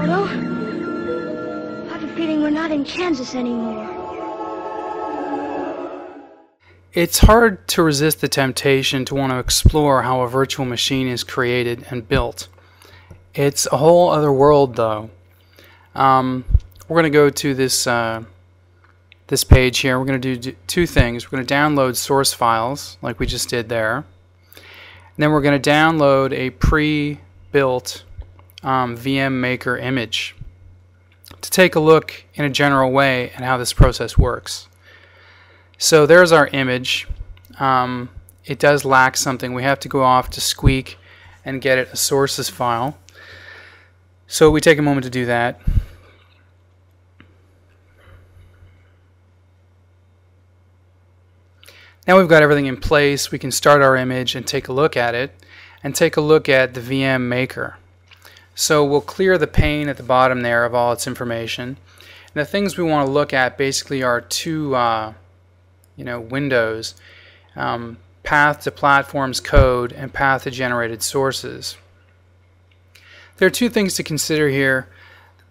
Toto, I have a feeling we're not in Kansas anymore. It's hard to resist the temptation to want to explore how a virtual machine is created and built. It's a whole other world, though. We're going to go to this this page here. We're going to do two things. We're going to download source files, like we just did there. And then we're going to download a pre-built VMMaker image to take a look in a general way at how this process works. So there's our image. It does lack something. We have to go off to Squeak and get it a sources file. So we take a moment to do that. Now we've got everything in place. We can start our image and take a look at it, and take a look at the VMMaker. So we'll clear the pane at the bottom there of all its information. And the things we want to look at basically are two windows, path to platforms code and path to generated sources. There are two things to consider here.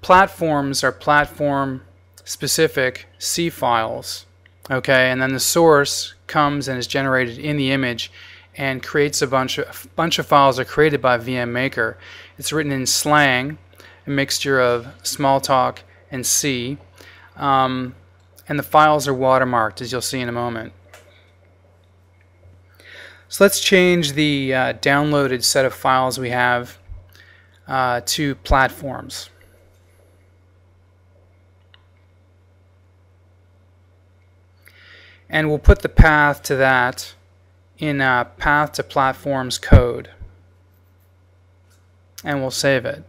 Platforms are platform specific C files, okay, and then the source comes and is generated in the image and creates a bunch of files are created by VMMaker. It's written in slang, a mixture of Smalltalk and C, and the files are watermarked, as you'll see in a moment. So let's change the downloaded set of files we have to platforms. And we'll put the path to that in path to platforms code, and we'll save it.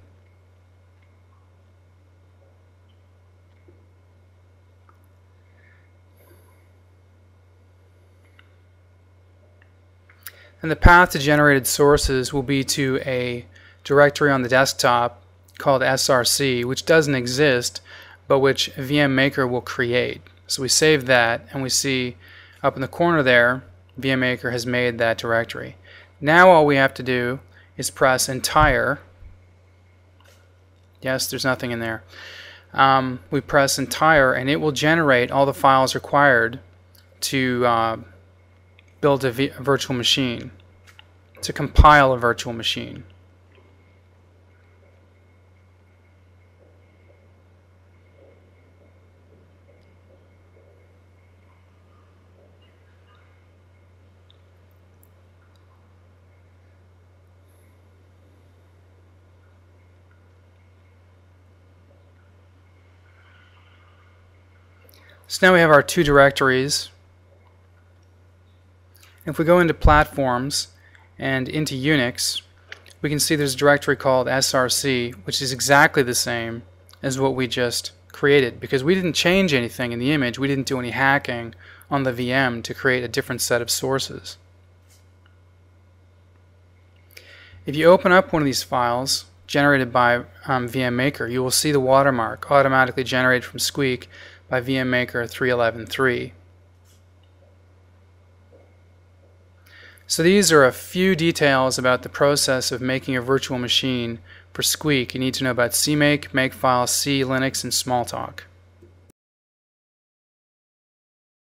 And the path to generated sources will be to a directory on the desktop called src, which doesn't exist, but which VMMaker will create. So we save that, and we see up in the corner there, VMMaker has made that directory. Now all we have to do is press entire. Yes, there's nothing in there. We press entire, and it will generate all the files required to build a virtual machine, to compile a virtual machine. So now we have our two directories. If we go into platforms and into Unix, we can see there's a directory called src, which is exactly the same as what we just created, because we didn't change anything in the image. We didn't do any hacking on the VM to create a different set of sources. If you open up one of these files generated by VMMaker, you will see the watermark automatically generated from Squeak by VMMaker 3.11.3. So these are a few details about the process of making a virtual machine for Squeak. You need to know about CMake, Makefile, C, Linux, and Smalltalk.